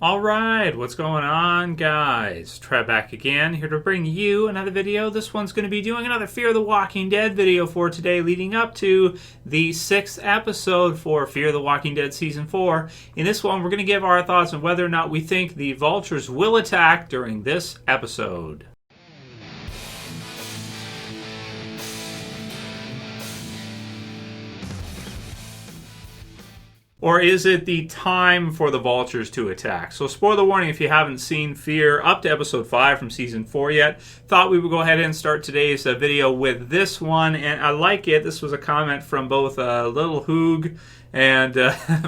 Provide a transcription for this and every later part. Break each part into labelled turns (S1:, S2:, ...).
S1: Alright, what's going on, guys? Trev back again, here to bring you another video. This one's going to be doing another Fear the Walking Dead video for today, leading up to the 6th episode for Fear the Walking Dead Season 4. In this one, we're going to give our thoughts on whether or not we think the Vultures will attack during this episode. Or is it the time for the Vultures to attack? So spoiler warning if you haven't seen Fear up to episode 5 from season 4 yet. Thought we would go ahead and start today's video with this one. And I like it. This was a comment from both Lil Hoog and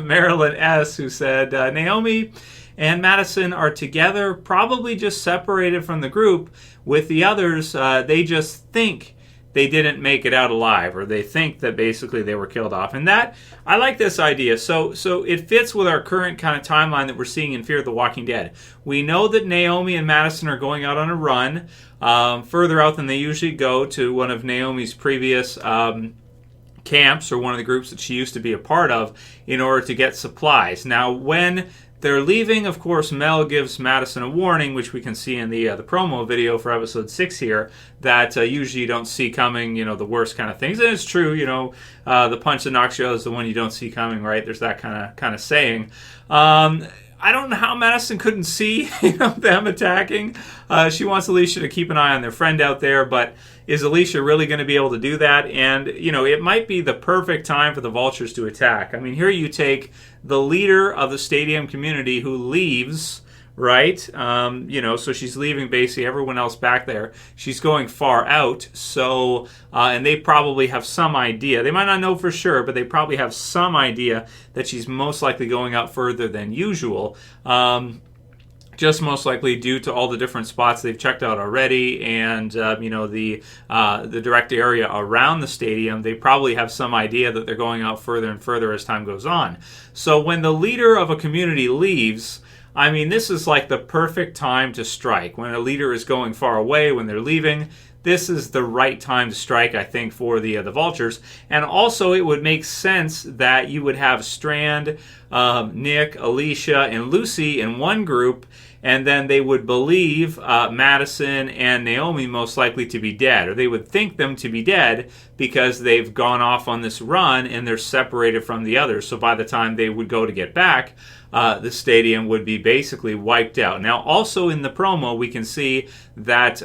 S1: Marilyn S, who said, Naomi and Madison are together, probably just separated from the group. With the others, they just think they didn't make it out alive, or they think that basically they were killed off. And that, I like this idea. So it fits with our current kind of timeline that we're seeing in Fear the Walking Dead. We know that Naomi and Madison are going out on a run, further out than they usually go, to one of Naomi's previous camps, or one of the groups that she used to be a part of, in order to get supplies. Now, when they're leaving, of course, Mel gives Madison a warning, which we can see in the promo video for episode 6 here, that usually you don't see coming, the worst kind of things. And it's true, the punch that knocks you out is the one you don't see coming, right? There's that kind of saying. I don't know how Madison couldn't see them attacking. She wants Alicia to keep an eye on their friend out there, but is Alicia really going to be able to do that? And, it might be the perfect time for the Vultures to attack. I mean, here you take the leader of the stadium community who leaves, right? So she's leaving basically everyone else back there. She's going far out, so, and they probably have some idea. They might not know for sure, but they probably have some idea that she's most likely going out further than usual. Just most likely due to all the different spots they've checked out already, and the direct area around the stadium. They probably have some idea that they're going out further and further as time goes on. So when the leader of a community leaves, I mean, this is like the perfect time to strike. When a leader is going far away, when they're leaving, this is the right time to strike, I think, for the Vultures. And also, it would make sense that you would have Strand, Nick, Alicia, and Lucy in one group, and then they would believe Madison and Naomi most likely to be dead, or they would think them to be dead because they've gone off on this run and they're separated from the others. So by the time they would go to get back, the stadium would be basically wiped out. Now, also in the promo, we can see that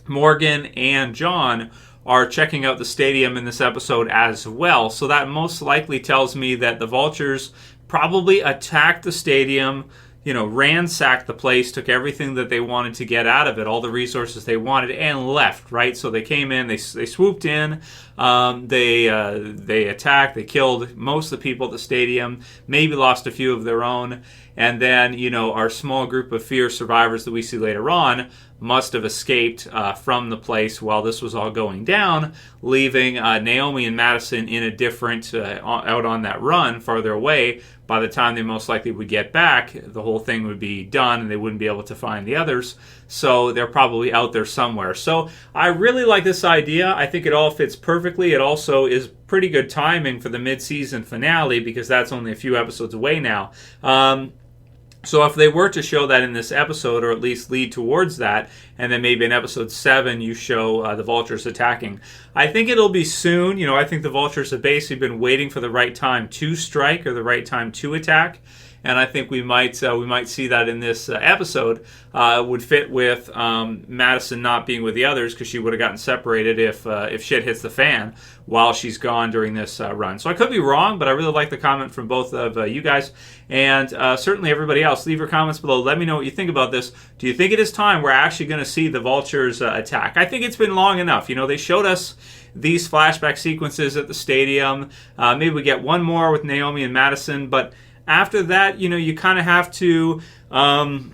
S1: Morgan and John are checking out the stadium in this episode as well. So that most likely tells me that the Vultures probably attacked the stadium, ransacked the place, took everything that they wanted to get out of it, all the resources they wanted, and left, right? So they came in, they swooped in, they attacked, they killed most of the people at the stadium, maybe lost a few of their own, and then, our small group of Fear survivors that we see later on must have escaped from the place while this was all going down, leaving Naomi and Madison in a different, out on that run farther away. By the time they most likely would get back, the whole thing would be done and they wouldn't be able to find the others. So they're probably out there somewhere. So I really like this idea. I think it all fits perfectly. It also is pretty good timing for the mid-season finale because that's only a few episodes away now. So if they were to show that in this episode, or at least lead towards that, and then maybe in episode 7 you show the Vultures attacking, I think it'll be soon. I think the Vultures have basically been waiting for the right time to strike, or the right time to attack. And I think we might see that in this episode. Would fit with Madison not being with the others, because she would have gotten separated if shit hits the fan while she's gone during this run. So I could be wrong, but I really like the comment from both of you guys, and certainly everybody else. Leave your comments below. Let me know what you think about this. Do you think it is time we're actually going to see the Vultures attack? I think it's been long enough. They showed us these flashback sequences at the stadium. Maybe we get one more with Naomi and Madison, but after that, you kind of have to kind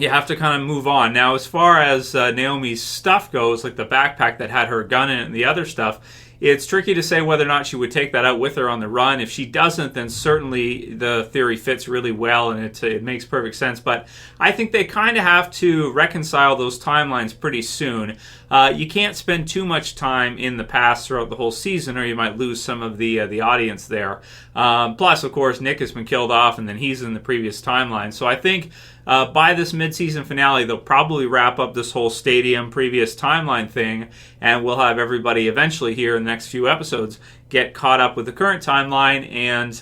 S1: of move on. Now, as far as Naomi's stuff goes, like the backpack that had her gun in it and the other stuff, it's tricky to say whether or not she would take that out with her on the run. If she doesn't, then certainly the theory fits really well, and it makes perfect sense. But I think they kind of have to reconcile those timelines pretty soon. You can't spend too much time in the past throughout the whole season, or you might lose some of the audience there. Plus, of course, Nick has been killed off, and then he's in the previous timeline. So I think by this mid-season finale, they'll probably wrap up this whole stadium previous timeline thing, and we'll have everybody eventually here in the next few episodes get caught up with the current timeline and,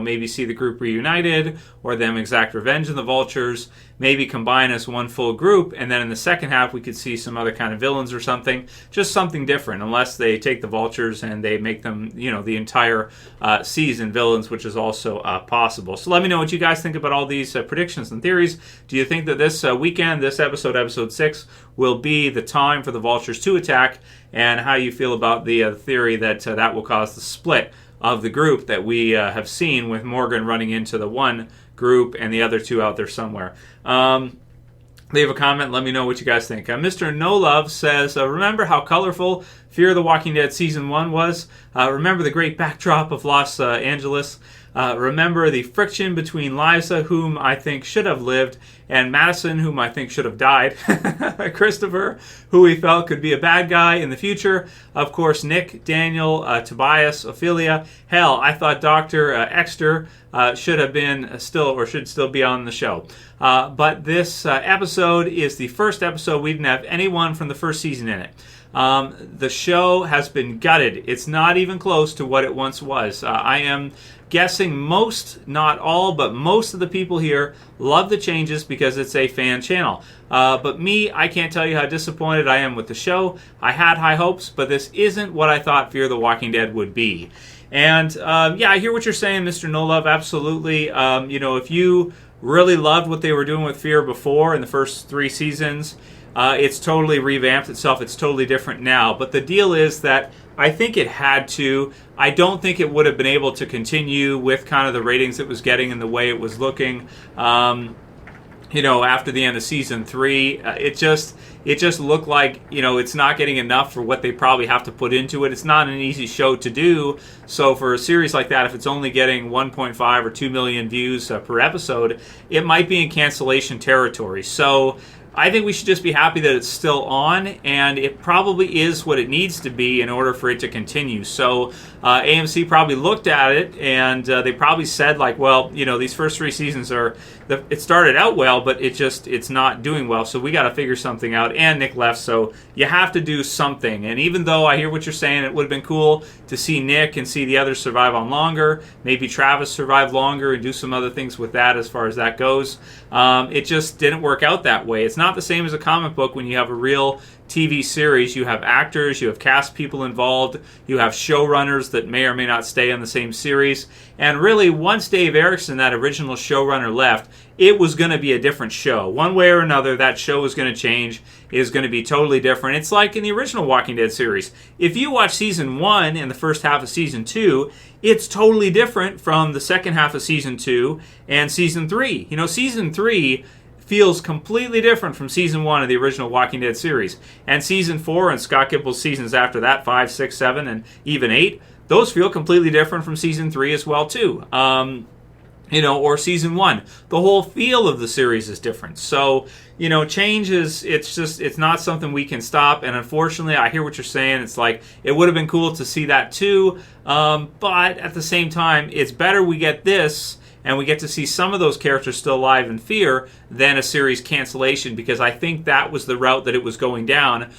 S1: maybe see the group reunited or them exact revenge in the Vultures, maybe combine as one full group, and then in the second half we could see some other kind of villains or something, just something different, unless they take the Vultures and they make them, the entire season villains, which is also possible. So let me know what you guys think about all these predictions and theories. Do you think that this weekend, this episode 6, will be the time for the Vultures to attack, and how you feel about the theory that that will cause the split of the group that we have seen, with Morgan running into the one group and the other two out there somewhere. Leave a comment. Let me know what you guys think. MrNoluv says, remember how colorful Fear the Walking Dead Season 1 was? Remember the great backdrop of Los Angeles? Remember the friction between Liza, whom I think should have lived, and Madison, whom I think should have died. Christopher, who we felt could be a bad guy in the future. Of course, Nick, Daniel, Tobias, Ofelia. Hell, I thought Dr. Exter should have been should still be on the show. But this episode is the first episode we didn't have anyone from the first season in it. The show has been gutted. It's not even close to what it once was. I am guessing most, not all, but most of the people here love the changes because it's a fan channel. But me, I can't tell you how disappointed I am with the show. I had high hopes, but this isn't what I thought Fear the Walking Dead would be. And I hear what you're saying, MrNoluv, absolutely. If you really loved what they were doing with Fear before in the first 3 seasons, it's totally revamped itself. It's totally different now. But the deal is that I think it had to. I don't think it would have been able to continue with kind of the ratings it was getting and the way it was looking. After the end of season 3, it just looked like, it's not getting enough for what they probably have to put into it. It's not an easy show to do. So for a series like that, if it's only getting 1.5 or 2 million views per episode, it might be in cancellation territory. So I think we should just be happy that it's still on, and it probably is what it needs to be in order for it to continue. So AMC probably looked at it, and they probably said, these first 3 seasons it started out well, but it's not doing well, so we got to figure something out. And Nick left, so you have to do something. And even though I hear what you're saying, it would have been cool to see Nick and see the others survive on longer, maybe Travis survive longer and do some other things with that as far as that goes. It just didn't work out that way. It's not the same as a comic book when you have a real TV series. You have actors, you have cast people involved, you have showrunners that may or may not stay on the same series. And really, once Dave Erickson, that original showrunner, left, it was going to be a different show. One way or another, that show was going to change. It was going to be totally different. It's like in the original Walking Dead series. If you watch Season 1 and the first half of Season 2, it's totally different from the second half of Season 2 and Season 3. Season 3 feels completely different from Season 1 of the original Walking Dead series. And Season 4 and Scott Gimpl's seasons after that, 5, 6, 7, and even 8, those feel completely different from Season 3 as well, too. Or Season 1. The whole feel of the series is different. So, change it's not something we can stop. And unfortunately, I hear what you're saying. It's like, it would have been cool to see that too. But at the same time, it's better we get this and we get to see some of those characters still alive in Fear than a series cancellation, because I think that was the route that it was going down.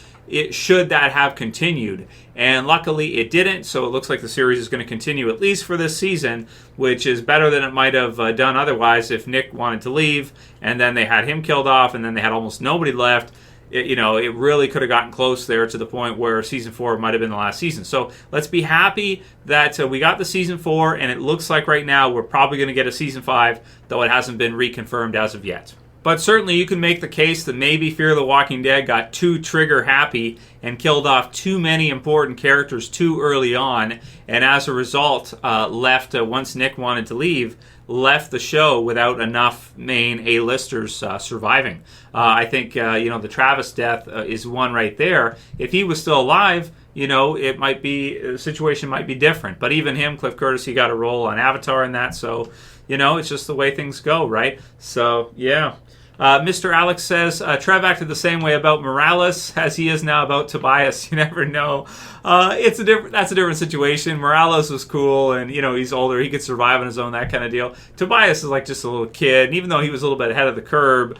S1: Should that have continued. And luckily it didn't, so it looks like the series is going to continue at least for this season, which is better than it might have done otherwise if Nick wanted to leave and then they had him killed off and then they had almost nobody left. It really could have gotten close there to the point where Season 4 might have been the last season. So let's be happy that we got the Season 4, and it looks like right now we're probably going to get a Season 5, though it hasn't been reconfirmed as of yet. But certainly you can make the case that maybe Fear the Walking Dead got too trigger happy and killed off too many important characters too early on, and as a result left, once Nick wanted to leave, left the show without enough main A-listers surviving. I think the Travis death is one right there. If he was still alive, it might be, the situation might be different. But even him, Cliff Curtis, he got a role on Avatar and that, so, it's just the way things go, right? So, yeah. Mr. Alex says, Trev acted the same way about Morales as he is now about Tobias. You never know. That's a different situation. Morales was cool, and, he's older. He could survive on his own, that kind of deal. Tobias is like just a little kid, and even though he was a little bit ahead of the curve,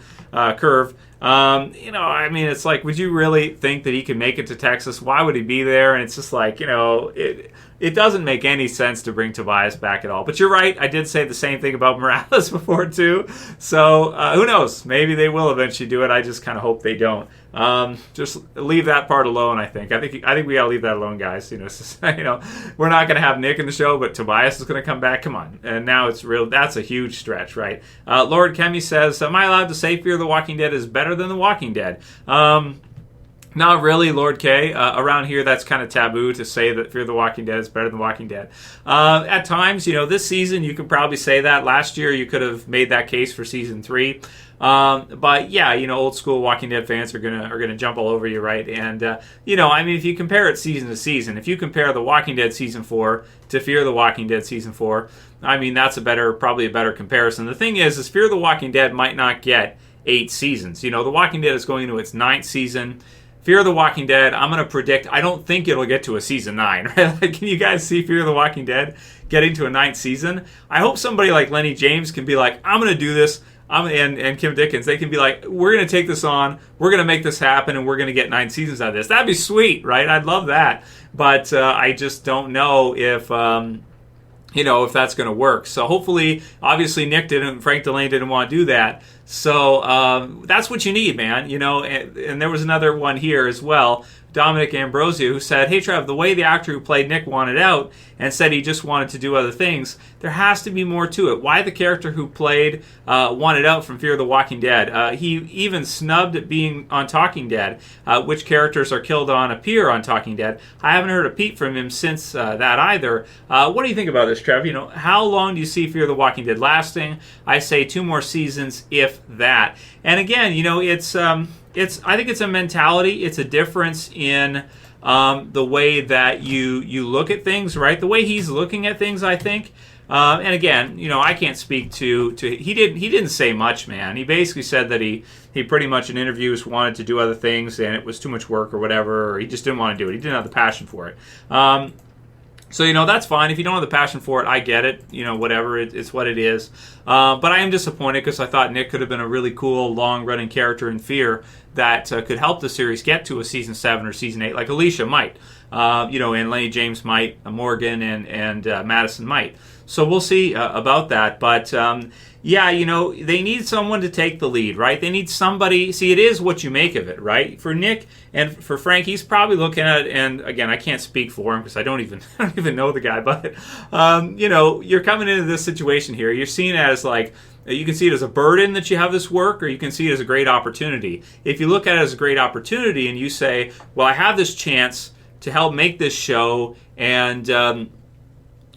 S1: it's like, would you really think that he could make it to Texas? Why would he be there? And it's just like, it doesn't make any sense to bring Tobias back at all. But you're right. I did say the same thing about Morales before, too. So, who knows? Maybe they will eventually do it. I just kind of hope they don't. Just leave that part alone, I think. I think we got to leave that alone, guys. We're not going to have Nick in the show, but Tobias is going to come back. Come on. And now it's real. That's a huge stretch, right? Lord Kemi says, am I allowed to say Fear the Walking Dead is better than The Walking Dead? Not really, Lord K. Around here, that's kind of taboo to say that Fear the Walking Dead is better than Walking Dead. At times, this season, you could probably say that. Last year, you could have made that case for season 3. But yeah, old school Walking Dead fans are gonna jump all over you, right? And if you compare it season to season, if you compare The Walking Dead season 4 to Fear the Walking Dead season 4, that's probably a better comparison. The thing is Fear the Walking Dead might not get 8 seasons. The Walking Dead is going into its 9th season. Fear the Walking Dead, I'm going to predict, I don't think it'll get to a season 9, right? Like, can you guys see Fear the Walking Dead getting to a 9th season? I hope somebody like Lenny James can be like, I'm going to do this, and Kim Dickens, they can be like, we're going to take this on, we're going to make this happen, and we're going to get 9 seasons out of this. That'd be sweet, right? I'd love that. But I just don't know if that's going to work. So hopefully, obviously Nick didn't, Frank Delane didn't want to do that. So that's what you need, man. And there was another one here as well. Dominic Ambrosio, who said, hey, Trev, the way the actor who played Nick wanted out and said he just wanted to do other things, there has to be more to it. Why the character who played wanted out from Fear the Walking Dead? He even snubbed being on Talking Dead. Which characters are killed on appear on Talking Dead? I haven't heard a peep from him since that either. What do you think about this, Trev? How long do you see Fear the Walking Dead lasting? I say 2 more seasons, if that. And again, I think it's a mentality. It's a difference in the way that you look at things, right? The way he's looking at things, I think. And again, I can't speak to he didn't say much, man. He basically said that he pretty much in interviews wanted to do other things and it was too much work or whatever, or he just didn't want to do it. He didn't have the passion for it. So, that's fine. If you don't have the passion for it, I get it. Whatever. It's what it is. But I am disappointed because I thought Nick could have been a really cool, long-running character in Fear that could help the series get to a Season 7 or Season 8, like Alicia might. And Lenny James might, Morgan and Madison might. So we'll see about that. But, they need someone to take the lead, right? They need somebody. See, it is what you make of it, right? For Nick and for Frank, he's probably looking at it, and again, I can't speak for him because I don't even know the guy. But, you're coming into this situation here. You're seeing it as like, you can see it as a burden that you have this work, or you can see it as a great opportunity. If you look at it as a great opportunity and you say, well, I have this chance to help make this show, and I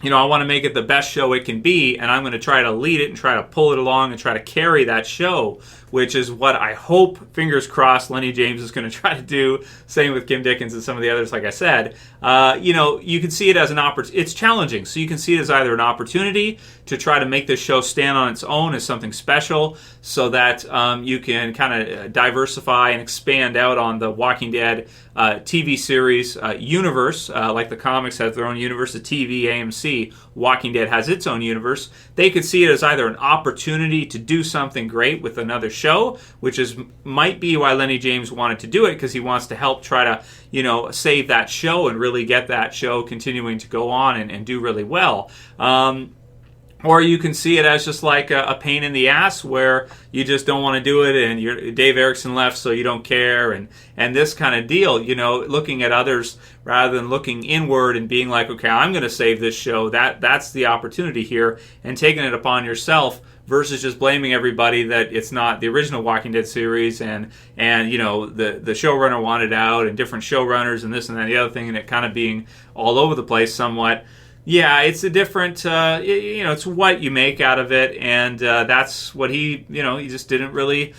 S1: want to make it the best show it can be, and I'm going to try to lead it and try to pull it along and try to carry that show, which is what I hope, fingers crossed, Lenny James is going to try to do. Same with Kim Dickens and some of the others, like I said. You can see it as an opportunity. It's challenging, so you can see it as either an opportunity to try to make this show stand on its own as something special, so that you can kind of diversify and expand out on the Walking Dead TV series universe, like the comics have their own universe, the TV, AMC, Walking Dead has its own universe. They could see it as either an opportunity to do something great with another show, which might be why Lenny James wanted to do it, because he wants to help try to save that show and really get that show continuing to go on and do really well. Or you can see it as just like a pain in the ass where you just don't want to do it, and Dave Erickson left, so you don't care, and this kind of deal. Looking at others rather than looking inward and being like, okay, I'm going to save this show. That's the opportunity here, and taking it upon yourself versus just blaming everybody that it's not the original Walking Dead series, and the showrunner wanted out, and different showrunners, and this and that and the other thing, and it kind of being all over the place somewhat. Yeah, it's a different, it's what you make out of it, and that's what he just didn't really,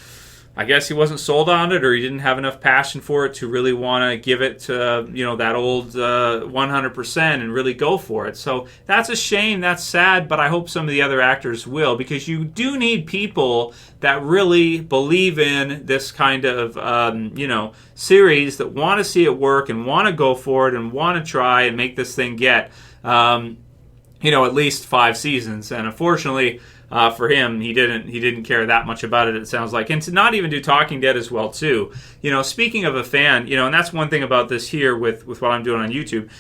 S1: I guess he wasn't sold on it, or he didn't have enough passion for it to really want to give it to, that old 100% and really go for it. So that's a shame. That's sad, but I hope some of the other actors will, because you do need people that really believe in this kind of, series, that want to see it work and want to go for it and want to try and make this thing get, at least 5 seasons. And unfortunately, for him, he didn't care that much about it sounds like. And to not even do Talking Dead as well, too. Speaking of a fan, and that's one thing about this here with what I'm doing on YouTube.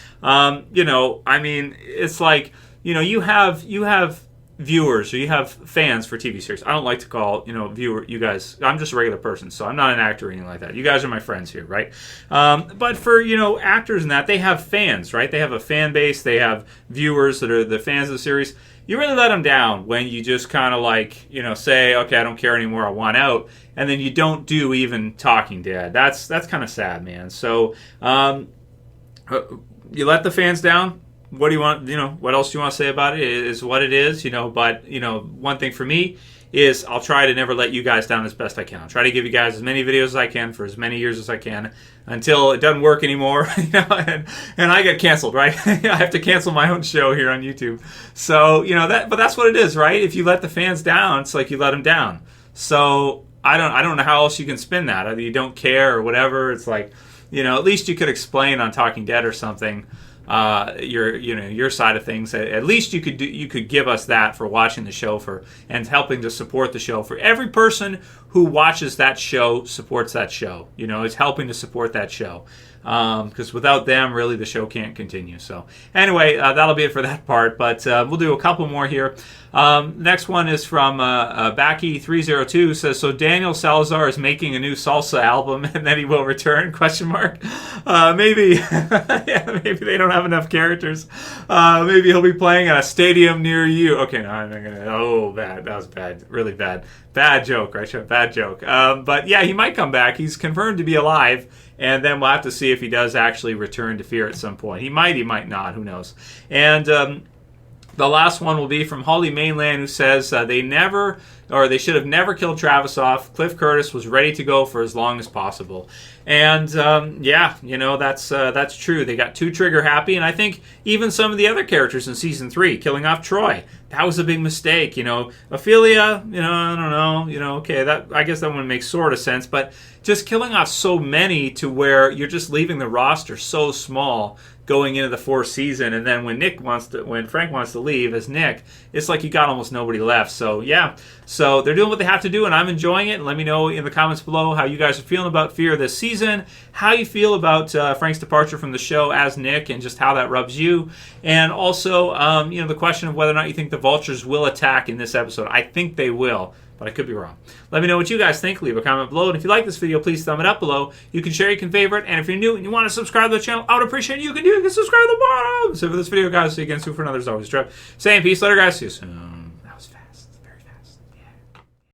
S1: It's like, you have viewers, or you have fans for TV series. I don't like to call, you guys, I'm just a regular person, so I'm not an actor or anything like that. You guys are my friends here, right? But for, actors and that, they have fans, right? They have a fan base, they have viewers that are the fans of the series. You really let them down when you just kind of say, okay, I don't care anymore, I want out, and then you don't do even Talking Dead. That's kind of sad, man. So you let the fans down. What do you want? What else do you want to say about it? It is what it is. But one thing for me is I'll try to never let you guys down as best I can. I'll try to give you guys as many videos as I can for as many years as I can until it doesn't work anymore, and I get canceled, right? I have to cancel my own show here on YouTube. So, but that's what it is, right? If you let the fans down, it's like you let them down. So I don't know how else you can spin that. Either you don't care or whatever. It's like, at least you could explain on Talking Dead or something, your side of things. At least you could give us that for watching the show and helping to support the show. For every person who watches that show supports that show. Is helping to support that show. Because without them, really, the show can't continue. So anyway, that'll be it for that part. But we'll do a couple more here. Next one is from Backy302. Says, so Daniel Salazar is making a new salsa album and then he will return? ? Maybe. Yeah, maybe they don't have enough characters. Maybe he'll be playing at a stadium near you. Okay, no, I'm not gonna. Oh, bad. That was bad. Really bad. Bad joke, right? Bad joke. But yeah, he might come back. He's confirmed to be alive. And then we'll have to see if he does actually return to Fear at some point. He might not. Who knows? And the last one will be from Holly Mainland, who says they should have never killed Travis off. Cliff Curtis was ready to go for as long as possible. And that's true. They got too trigger happy, and I think even some of the other characters in season 3, killing off Troy, that was a big mistake. Ofelia, I don't know. Okay, that, I guess that one makes sort of sense, but just killing off so many to where you're just leaving the roster so small going into the 4th season, and then when Frank wants to leave as Nick, it's like you got almost nobody left. So yeah, so they're doing what they have to do, and I'm enjoying it. And let me know in the comments below how you guys are feeling about Fear this season, how you feel about Frank's departure from the show as Nick, and just how that rubs you. And also, the question of whether or not you think the Vultures will attack in this episode. I think they will, but I could be wrong. Let me know what you guys think. Leave a comment below. And if you like this video, please thumb it up below. You can share, you can favorite. And if you're new and you want to subscribe to the channel, I would appreciate it. You can subscribe at the bottom. So for this video, guys, see you again soon for another. As always, Trev saying peace. Later, guys. See you soon.